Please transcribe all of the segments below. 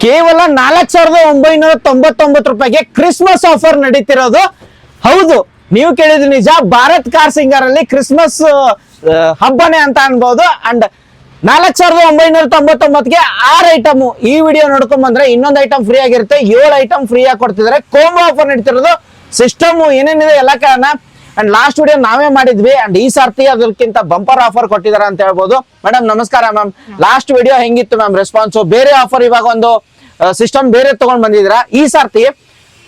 ಕೇವಲ 4,999 ರೂಪಾಯಿಗೆ Christmas offer ನಡೀತಿರೋದು. ಹೌದು, ನೀವು ಕೇಳಿದ್ರೆ ನಿಜ. ಭಾರತ್ ಕಾರ್ ಸಿಂಗರ್ ಅಲ್ಲಿ ಕ್ರಿಸ್ಮಸ್ ಹಬ್ಬನೇ ಅಂತ ಅನ್ಬಹುದು. ಅಂಡ್ 4,999ಗೆ 6 ಐಟಮ್ ಈ ವಿಡಿಯೋ ನೋಡ್ಕೊಂಡ್ ಬಂದ್ರೆ ಇನ್ನೊಂದು ಐಟಮ್ ಫ್ರೀ ಆಗಿರುತ್ತೆ. 7 ಐಟಮ್ ಫ್ರೀ ಆಗಿ ಕೊಡ್ತಿದ್ದಾರೆ. Combo offer ನಡೀತಿರೋದು. ಸಿಸ್ಟಮ್ ಏನೇನಿದೆ ಎಲ್ಲ ಕಾರಣ. ಅಂಡ್ ಲಾಸ್ಟ್ ವಿಡಿಯೋ ನಾವೇ ಮಾಡಿದ್ವಿ. ಅಂಡ್ ಈ ಸರ್ತಿ ಅದಕ್ಕಿಂತ ಬಂಪರ್ ಆಫರ್ ಕೊಟ್ಟಿದ್ದಾರೆ ಅಂತ ಹೇಳ್ಬೋದು. ಮೇಡಮ್ ನಮಸ್ಕಾರ ಮ್ಯಾಮ್. ಲಾಸ್ಟ್ ವಿಡಿಯೋ ಹೆಂಗಿತ್ತು ಮ್ಯಾಮ್ ರೆಸ್ಪಾನ್ಸ್? ಬೇರೆ ಆಫರ್ ಇವಾಗ ಒಂದು ಸಿಸ್ಟಮ್ ಬೇರೆ ತಗೊಂಡ್ ಬಂದಿದ್ದೀರಾ. ಈ ಸರ್ತಿ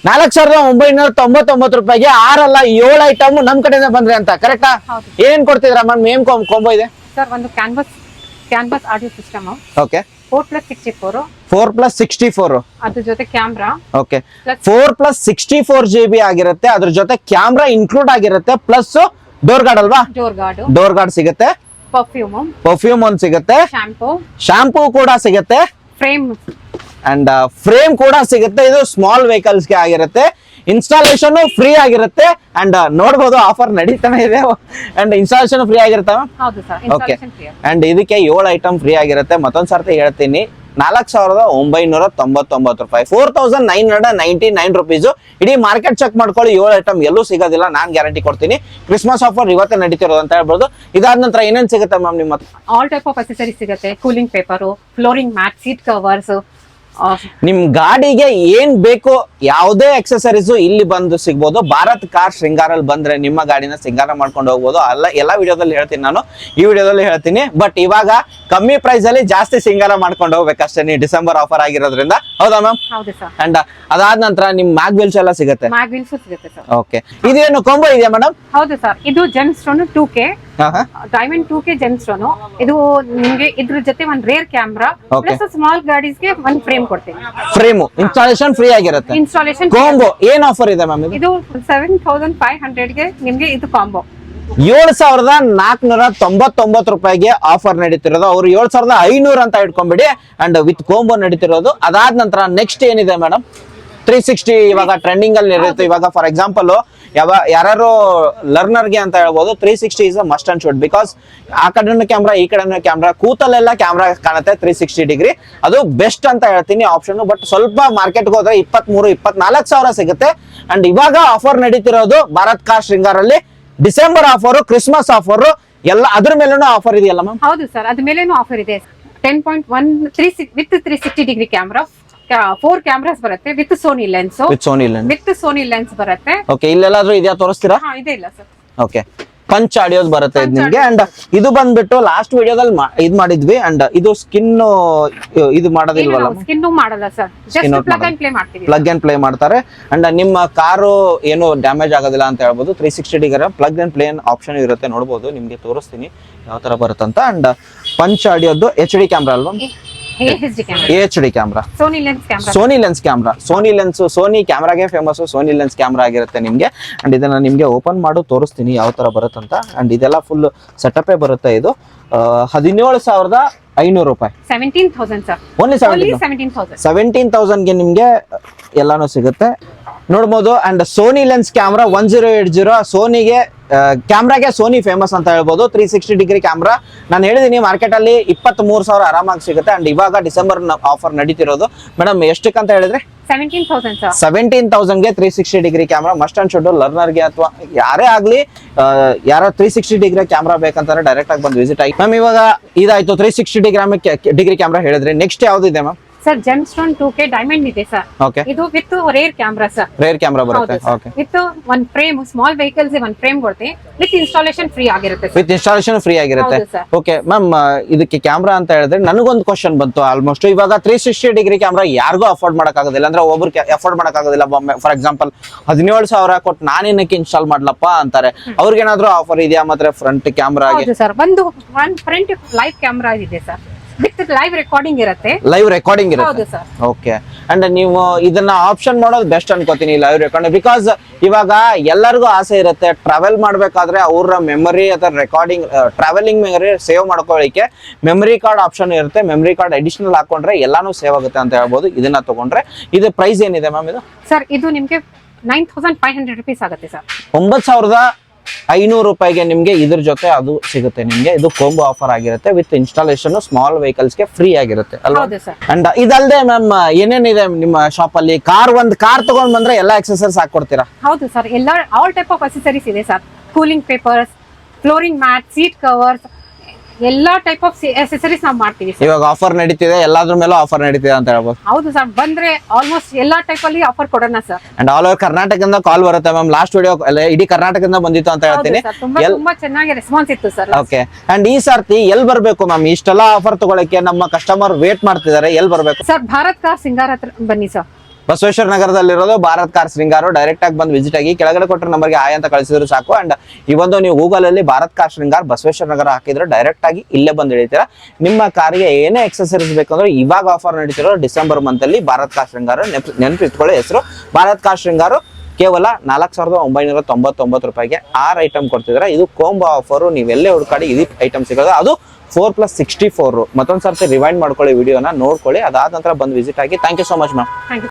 4,999 ರೂಪಾಯಿಗೆ 6 ಅಲ್ಲ 7 ಐಟಮ್ ನಮ್ ಕಡೆಯಿಂದ ಬಂದ್ರೆ ಅಂತ ಕರೆಕ್ಟಾ? ಏನ್ ಕೊಡ್ತಿದ್ರ ಮ್ಯಾಮ್? ಏನ್ ಕಾಂಬೋ ಇದೆ ಸರ್? ಒಂದು ಕ್ಯಾನ್ವಾಸ್ ಆಡಿಯೋ ಸಿಸ್ಟಮ್. ಓಕೆ. 4+64 4+64 ಅದ್ರ ಜೊತೆ ಕ್ಯಾಮ್ರಾ. ಓಕೆ. 4+64 GB ಆಗಿರುತ್ತೆ. ಅದ್ರ ಜೊತೆ ಕ್ಯಾಮ್ರಾ ಇನ್ಕ್ಲೂಡ್ ಆಗಿರುತ್ತೆ. ಪ್ಲಸ್ ಡೋರ್ ಗಾರ್ಡ್ ಅಲ್ವಾ? ಡೋರ್ ಗಾರ್ಡ್ ಸಿಗುತ್ತೆ. ಪರ್ಫ್ಯೂಮ್ ಒಂದ್ ಸಿಗುತ್ತೆ. ಶಾಂಪೂ ಕೂಡ ಸಿಗುತ್ತೆ. ಅಂಡ್ ಫ್ರೇಮ್ ಕೂಡ ಸಿಗುತ್ತೆ. ಇದು ಸ್ಮಾಲ್ ವೆಹಿಕಲ್ಸ್ ಗೆ ಆಗಿರುತ್ತೆ. ಇನ್ಸ್ಟಾಲೇಷನ್ ಫ್ರೀ ಆಗಿರುತ್ತೆ. ಅಂಡ್ ನೋಡಬಹುದು ಆಫರ್ ನಡೀತಾನೆ ಇದೆ. ಅಂಡ್ ಇನ್ಸ್ಟಾಲೇಷನ್ ಫ್ರೀ ಆಗಿರುತ್ತೆ. ಓಕೆ. ಅಂಡ್ ಇದಕ್ಕೆ 7 ಐಟಮ್ ಫ್ರೀ ಆಗಿರುತ್ತೆ. ಮತ್ತೊಂದ್ ಸರ್ತಿ ಹೇಳ್ತೀನಿ, 4,999 ರೂಪಾಯಿ, 4,999 ರುಪೀಸ್. ಇಡೀ ಮಾರ್ಕೆಟ್ ಚೆಕ್ ಮಾಡ್ಕೊಳ್ಳಿ, 7 ಐಟಮ್ ಎಲ್ಲೂ ಸಿಗೋದಿಲ್ಲ. ನಾನ್ ಗ್ಯಾರಂಟಿ ಕೊಡ್ತೀನಿ. ಕ್ರಿಸ್ಮಸ್ ಆಫರ್ ಇವತ್ತೇ ನಡೀತಿರೋದು ಅಂತ ಹೇಳ್ಬೋದು. ಇದಾದ ನಂತರ ಏನೇನ್ ಸಿಗುತ್ತೆ ಮ್ಯಾಮ್ ನಿಮ್ಮ? ಆಲ್ ಟೈಪ್ ಆಫ್ ಅಸೆಸರಿ ಸಿಗುತ್ತೆ. Cooling paper, flooring mat, seat covers. ನಿಮ್ ಗಾಡಿಗೆ ಏನ್ ಬೇಕು ಯಾವುದೇ ಎಕ್ಸೆಸರೀಸ್ ಇಲ್ಲಿ ಬಂದು ಸಿಗ್ಬೋದು. ಭಾರತ್ ಕಾರ್ ಶೃಂಗಾರಲ್ಲಿ ಬಂದ್ರೆ ನಿಮ್ಮ ಗಾಡಿನ ಶೃಂಗಾರ ಮಾಡ್ಕೊಂಡು ಹೋಗ್ಬೋದು. ಎಲ್ಲ ವಿಡಿಯೋದಲ್ಲಿ ಹೇಳ್ತೀನಿ ನಾನು, ಈ ವಿಡಿಯೋದಲ್ಲಿ ಹೇಳ್ತೀನಿ. ಬಟ್ ಇವಾಗ ಕಮ್ಮಿ ಪ್ರೈಸ್ ಅಲ್ಲಿ ಜಾಸ್ತಿ ಶೃಂಗಾರ ಮಾಡ್ಕೊಂಡು ಹೋಗ್ಬೇಕಷ್ಟೇ. ನೀವು ಡಿಸೆಂಬರ್ ಆಫರ್ ಆಗಿರೋದ್ರಿಂದ. ಹೌದಾ ಮ್ಯಾಮ್? ಅಂಡ್ ಅದಾದ ನಂತರ ನಿಮ್ ಮ್ಯಾಗ್ ವೀಲ್ಸ್ ಎಲ್ಲ ಸಿಗುತ್ತೆ. ಓಕೆ. ಇದೇನು ಕಾಂಬೋ ಇದೆಯಾ ಮೇಡಮ್? ಹೌದು ಸರ್. ಇದು GeM stone 2K diamond 2K GeM stone. ಇದು ನಿಮ್ಗೆ ಇದ್ರ ಜೊತೆ ಒಂದು ರೇರ್ ಕ್ಯಾಮ್ರಾ ಪ್ಲಸ್ ಸ್ಮಾಲ್ ಗಾಡೀಸ್ಗೆ ಒಂದು ಫ್ರೇಮ್ ಕೊಡ್ತೀವಿ. ಫ್ರೇಮ್ ಇನ್ಸ್ಟಾಲೇಷನ್ ಫ್ರೀ ಆಗಿರುತ್ತೆ. ಇನ್ಸ್ಟಾಲೇಷನ್ ಕಾಂಬೋ ಏನ್ ಆಫರ್ ಇದೆ ಮ್ಯಾಮ್? ಇದು 7,500 ಗೆ ನಿಮ್ಗೆ ಇದು ಕಾಂಬೋ 7,499 ರೂಪಾಯಿಗೆ ಆಫರ್ ನಡೀತಿರೋದು. ಅವ್ರು 7,500 ಅಂತ ಇಟ್ಕೊಂಡ್ಬಿಡಿ. ಅಂಡ್ ವಿತ್ ಕಾಂಬೋ ನಡೀತಿರೋದು. ಅದಾದ ನಂತರ ನೆಕ್ಸ್ಟ್ ಏನಿದೆ ಮೇಡಮ್? 360 ಇವಾಗ ಟ್ರೆಂಡಿಂಗ್ ಅಲ್ಲಿ ಇರುತ್ತೆ. ಇವಾಗ ಫಾರ್ ಎಕ್ಸಾಂಪಲ್ ಯಾರು ಲರ್ನರ್ಗೆ ಅಂತ ಹೇಳ್ಬೋದು, 360 is a must and should. Because ಆ ಕಡೆನೂ ಕ್ಯಾಮ್ರಾ, ಈ ಕಡೆನೂ ಕ್ಯಾಮ್ರಾ, ಕೂತಲ್ಲೆಲ್ಲ ಕ್ಯಾಮ್ರಾ ಕಾಣುತ್ತೆ 360 ಡಿಗ್ರಿ. ಅದು ಬೆಸ್ಟ್ ಅಂತ ಹೇಳ್ತೀನಿ ಆಪ್ಷನ್. ಬಟ್ ಸ್ವಲ್ಪ ಮಾರ್ಕೆಟ್ಗೆ ಹೋದ್ರೆ 23,000-24,000 ಸಾವಿರ ಸಿಗುತ್ತೆ. ಅಂಡ್ ಇವಾಗ ಆಫರ್ ನಡೀತಿರೋದು ಭಾರತ್ ಕಾರ್ ಶೃಂಗಾರಲ್ಲಿ ಡಿಸೆಂಬರ್ ಆಫರ್, ಕ್ರಿಸ್ಮಸ್ ಆಫರ್ ಎಲ್ಲ ಅದ್ರ ಮೇಲೂ ಆಫರ್ ಇದೆಯಲ್ಲ ಮ್ಯಾಮ್? ಹೌದು ಸರ್, ಅದ್ರ ಮೇಲೇನು ಆಫರ್ ಇದೆ. 10.1 ವಿತ್ 360 ಡಿಗ್ರಿ ಕ್ಯಾಮ್ರಾ, 4 ಕ್ಯಾಮ್ರಾಸ್ ಬರುತ್ತೆ with Sony lens. With Sony lens ಬರುತ್ತೆ. ಓಕೆ. ಇಲ್ಲೆಲ್ಲಾದ್ರೂ ಇದೆಯಾ ತೋರಿಸ್ತೀರಾ? ಇದೆ ಇಲ್ಲ ಸರ್. ಓಕೆ. ಪಂಚ್ ಆಡಿಯೋಸ್ ಬರುತ್ತೆ ಇದು ನಿಮ್ಗೆ. ಅಂಡ್ ಇದು ಬಂದ್ಬಿಟ್ಟು ಲಾಸ್ಟ್ ವಿಡಿಯೋದಲ್ಲಿ ಇದು ಮಾಡಿದ್ವಿ. ಅಂಡ್ ಇದು ಸ್ಕಿನ್ ಇದು ಮಾಡೋದಿಲ್ವಲ್ಲ? ಸ್ಕಿನ್ ಮಾಡಲ್ಲ sir, just plug and play ಮಾಡ್ತೀವಿ. ಪ್ಲಗ್ ಅಂಡ್ ಪ್ಲೇ ಮಾಡ್ತಾರೆ. ಅಂಡ್ ನಿಮ್ಮ ಕಾರು ಏನು ಡ್ಯಾಮೇಜ್ ಆಗೋದಿಲ್ಲ ಅಂತ ಹೇಳ್ಬೋದು. 360 degree plug and play option ಇರುತ್ತೆ. ನೋಡಬಹುದು, ನಿಮ್ಗೆ ತೋರಿಸ್ತೀನಿ ಯಾವ ತರ ಬರುತ್ತಂತ. ಅಂಡ್ ಪಂಚ್ ಆಡಿಯೋದು HD ಕ್ಯಾಮ್ರಾ ಅಲ್ವಾ? HD camera, Sony lens camera. Sony ಕ್ಯಾಮ್ರಾಗೆ ಫೇಮಸ್. ಸೋನಿ ಲೆನ್ಸ್ ಕ್ಯಾಮ್ರಾ ಆಗಿರುತ್ತೆ ನಿಮ್ಗೆ. ಅಂಡ್ ಇದನ್ನ ನಿಮ್ಗೆ ಓಪನ್ ಮಾಡು ತೋರಿಸ್ತೀನಿ ಯಾವ ತರ ಬರುತ್ತಂತ. ಅಂಡ್ ಇದೆಲ್ಲ ಫುಲ್ ಸೆಟಪ್ ಬರುತ್ತೆ. ಇದು 17,500 ರೂಪಾಯಿ. 17,000 ಸರ್. ಓನ್ಲಿ 17,000ಗೆ ನಿಮ್ಗೆ ಎಲ್ಲಾನು ಸಿಗುತ್ತೆ. ನೋಡ್ಬೋದು. And Sony lens camera 1080. ಸೋನಿಗೆ ಕ್ಯಾಮ್ರಾಗೆ ಸೋನಿ ಫೇಮಸ್ ಅಂತ ಹೇಳ್ಬೋದು. 360 ಡಿಗ್ರಿ ಕ್ಯಾಮ್ರಾ ನಾನು ಹೇಳಿದೀನಿ, ಮಾರ್ಕೆಟ್ ಅಲ್ಲಿ 23,000 ಆರಾಮಾಗಿ ಸಿಗುತ್ತೆ. ಅಂಡ್ ಇವಾಗ ಡಿಸೆಂಬರ್ ಆಫರ್ ನಡೀತಿರೋದು. ಮೇಡಮ್ ಎಷ್ಟಕ್ಕಂತ ಹೇಳಿದ್ರೆ? 17,000 ಸರ್. 17,000ಗೆ 360 degree camera must and should. ಲರ್ನರ್ಗೆ ಅಥವಾ ಯಾರೇ ಆಗ್ಲಿ, ಯಾರೋ 360 ಡಿಗ್ರಿ ಕ್ಯಾಮ್ರಾ ಬೇಕಂತಾರೆ ಡೈರೆಕ್ಟ್ ಆಗಿ ಬಂದು ವಿಸಿಟ್ ಆಗಿ. ಮ್ಯಾಮ್ ಇವಾಗ ಇದಾಯ್ತು 360 ಡಿಗ್ರಿ ಕ್ಯಾಮ್ರಾ ಹೇಳಿದ್ರೆ. ನೆಕ್ಸ್ಟ್ ಯಾವ್ದಿದೆ ma'am? Sir gemstone 2K diamond ಇದೆ ಸರ್. ಓಕೆ. ಇದು with rear camera sir. Rear camera ಬರುತ್ತೆ. ಓಕೆ. ವಿತ್ ಒಂದು ಫ್ರೇಮ್, ಸ್ಮಾಲ್ ವೆಹಿಕಲ್ಸ್ ಒಂದು ಫ್ರೇಮ್ ಕೊಡ್ತೀವಿ. ವಿತ್ ಇನ್ಸ್ಟಾಲೇಷನ್ ಫ್ರೀ ಆಗಿರುತ್ತೆ. ವಿತ್ ಇನ್ಸ್ಟಾಲೇಷನ್ ಫ್ರೀ ಆಗಿರುತ್ತೆ. ಓಕೆ ಮ್ಯಾಮ್, ಇದಕ್ಕೆ ಕ್ಯಾಮ್ರಾ ಅಂತ ಹೇಳಿದ್ರೆ ನನಗೊಂದು ಕ್ವಶನ್ ಬಂತು. ಆಲ್ಮೋಸ್ಟ್ ಇವಾಗ 360 ಡಿಗ್ರಿ ಕ್ಯಾಮ್ರಾ ಯಾರಿಗೂ ಅಫೋರ್ಡ್ ಮಾಡಕ್ಕಾಗೋದಿಲ್ಲ. ಅಂದ್ರೆ ಒಬ್ರು ಅಫೋರ್ಡ್ ಮಾಡಕ್ಕಾಗೋದಿಲ್ಲ. ಫಾರ್ ಎಕ್ಸಾಂಪಲ್ 17,000 ಕೊಟ್ಟು ನಾನೇನಕ್ಕೆ ಇನ್ಸ್ಟಾಲ್ ಮಾಡ್ಲಪ್ಪ ಅಂತಾರೆ. ಅವ್ರಿಗೇನಾದ್ರೂ ಆಫರ್ ಇದೆಯಾ? ಮತ್ತೆ ಫ್ರಂಟ್ ಕ್ಯಾಮ್ರಾ ಸರ್ ಒಂದು ಫ್ರಂಟ್ ಲೈವ್ ಕ್ಯಾಮ್ರಾ ಇದೆ ಸರ್. ವಿತ್ ಲೈವ್ ರೆಕಾರ್ಡಿಂಗ್ ಇರುತ್ತೆ. ಓಕೆ. ಅಂಡ್ ನೀವು ಇದನ್ನ ಆಪ್ಷನ್ ಮಾಡೋದು ಬೆಸ್ಟ್ ಅನ್ಕೋತೀನಿ, ಲೈವ್ ರೆಕಾರ್ಡಿಂಗ್. ಬಿಕಾಸ್ ಇವಾಗ ಎಲ್ಲರಿಗೂ ಆಸೆ ಇರುತ್ತೆ ಟ್ರಾವೆಲ್ ಮಾಡ್ಬೇಕಾದ್ರೆ ಅವ್ರ ಮೆಮೊರಿ ಅಥವಾ ರೆಕಾರ್ಡಿಂಗ್, ಟ್ರಾವೆಲಿಂಗ್ ಮೆಮೊರಿ ಸೇವ್ ಮಾಡ್ಕೊಳ್ಳಿಕ್ಕೆ ಮೆಮೊರಿ ಕಾರ್ಡ್ ಆಪ್ಷನ್ ಇರುತ್ತೆ. ಮೆಮೊರಿ ಕಾರ್ಡ್ ಅಡಿಷನಲ್ ಹಾಕೊಂಡ್ರೆ ಎಲ್ಲಾನು ಸೇವ್ ಆಗುತ್ತೆ ಅಂತ ಹೇಳ್ಬೋದು. ಇದನ್ನ ತಗೊಂಡ್ರೆ ಇದು ಪ್ರೈಸ್ ಏನಿದೆ ಮ್ಯಾಮ್? ಇದು ಸರ್ ಇದು ನಿಮ್ಗೆ 9,500 ರೂಪೀಸ್ ಆಗುತ್ತೆ ಸರ್. 9,500 500 ನಿಮ್ಗೆ ಇದ್ರ ಜೊತೆ ಅದು ಸಿಗುತ್ತೆ ನಿಮ್ಗೆ. ಇದು ಕೋಂಬೋ ಆಫರ್ ಆಗಿರುತ್ತೆ ವಿತ್ ಇನ್ಸ್ಟಾಲೇಷನ್ ಸ್ಮಾಲ್ ವೆಹಿಕಲ್ಸ್ ಗೆ ಫ್ರೀ ಆಗಿರುತ್ತೆ ಅಲ್ವಾ. ಹೌದು ಸರ್. ಅಂಡ್ ಇದಲ್ದೆ ಮ್ಯಾಮ್ ಏನೇನಿದೆ ನಿಮ್ಮ ಶಾಪ್ ಅಲ್ಲಿ? ಒಂದು ಕಾರ್ ತಗೊಂಡ್ ಬಂದ್ರೆ ಎಲ್ಲಾ ಎಕ್ಸೆಸರೀಸ್ ಹಾಕೊಡ್ತೀರಾ? ಹೌದು ಸರ್, ಎಲ್ಲ ಆಲ್ ಟೈಪ್ ಆಫ್ ಅಸೆಸರೀಸ್ ಇದೆ sir. Cooling papers, flooring mat, seat covers, ಎಲ್ಲಾ ಟೈಪ್ ಆಫ್ ಅಸೆಸರೀಸ್ ನಾವು ಮಾಡ್ತೀವಿ ಸರ್. ಇವಾಗ ಆಫರ್ ನಡೀತಿದೆ, ಎಲ್ಲಾದ್ರ ಮೇಲೂ ಆಫರ್ ನಡೀತಿದೆ ಅಂತ ಹೇಳ್ಬೋದು. ಹೌದು ಸರ್, ಬಂದ್ರೆ ಆಲ್ಮೋಸ್ಟ್ ಎಲ್ಲಾ ಟೈಪ್ ಅಲ್ಲಿ ಆಫರ್ ಕೊಡೋಣ ಸರ್. ಅಂಡ್ ಆಲ್ ಓವರ್ ಕರ್ನಾಟಕದಿಂದ ಕಾಲ್ ಬರುತ್ತೆ ಮ್ಯಾಮ್. ಲಾಸ್ಟ್ ವಿಡಿಯೋ ಇಡೀ ಕರ್ನಾಟಕದಿಂದ ಬಂದಿತ್ತು ಅಂತ ಹೇಳ್ತೀನಿ. ತುಂಬಾ ಚೆನ್ನಾಗಿ ರೆಸ್ಪಾನ್ಸ್ ಇತ್ತು ಸರ್. ಓಕೆ. ಅಂಡ್ ಈ ಸರ್ತಿ ಎಲ್ ಬರ್ಬೇಕು ಮ್ಯಾಮ್? ಇಷ್ಟೆಲ್ಲ ಆಫರ್ ತಗೊಳಕ್ಕೆ ನಮ್ಮ ಕಸ್ಟಮರ್ ವೇಟ್ ಮಾಡ್ತಿದ್ದಾರೆ, ಎಲ್ ಬರ್ಬೇಕು ಸರ್? ಭಾರತ್ ಕಾರ್ ಸಿಂಗಾರ ಹತ್ರ ಬನ್ನಿ ಸರ್. ಬಸವೇಶ್ವರ ನಗರದಲ್ಲಿರೋದು ಭಾರತ್ ಕಾರ್ ಶೃಂಗಾರ. ಡೈರೆಕ್ಟ್ ಆಗಿ ಬಂದು ವಿಸಿಟ್ ಆಗಿ ಕೆಳಗಡೆ ಕೊಟ್ಟರೆ ನಂಬರ್ಗೆ ಆಯ್ ಅಂತ ಕಳಿಸಿದ್ರು ಸಾಕು. ಅಂಡ್ ಈ ಒಂದು ನೀವು ಗೂಗಲ್ ಅಲ್ಲಿ ಭಾರತ್ ಕಾರ್ ಶೃಂಗಾರ್ ಬಸವೇಶ್ವರ ನಗರ ಹಾಕಿದ್ರೆ ಡೈರೆಕ್ಟ್ ಆಗಿ ಇಲ್ಲೇ ಬಂದು ಹಿಡಿತೀರಾ. ನಿಮ್ಮ ಕಾರ್ಗೆ ಏನೇ ಎಕ್ಸೆಸರೀಸ್ ಬೇಕಂದ್ರೆ ಇವಾಗ ಆಫರ್ ನಡೀತಿರೋ ಡಿಸೆಂಬರ್ ಮಂತ್ ಅಲ್ಲಿ ಭಾರತ್ ಕಾರ್ ಶೃಂಗಾರ ನೆನಪಿಟ್ಕೊಳ್ಳಿ ಹೆಸರು. ಭಾರತ್ ಕಾರ್ ಶೃಂಗಾರ ಕೇವಲ 4999 ರೂಪಾಯಿಗೆ 6 ಐಟಮ್ ಕೊಡ್ತಿದ್ರೆ. ಇದು ಕೋಂಬೋ ಆಫರ್, ನೀವೆಲ್ಲೇ ಹುಡುಕಾಡಿ ಇದು ಐಟಮ್ ಸಿಗೋದು. ಅದು 4+64. ಮತ್ತೊಂದ್ ಸರ್ತಿ ರಿವೈಂಡ್ ಮಾಡ್ಕೊಳ್ಳಿ, ವಿಡಿಯೋನ ನೋಡ್ಕೊಳ್ಳಿ. ಅದಾದ ನಂತರ ಬಂದು ವಿಸಿಟ್ ಆಗಿ. Thank you so much ma'am.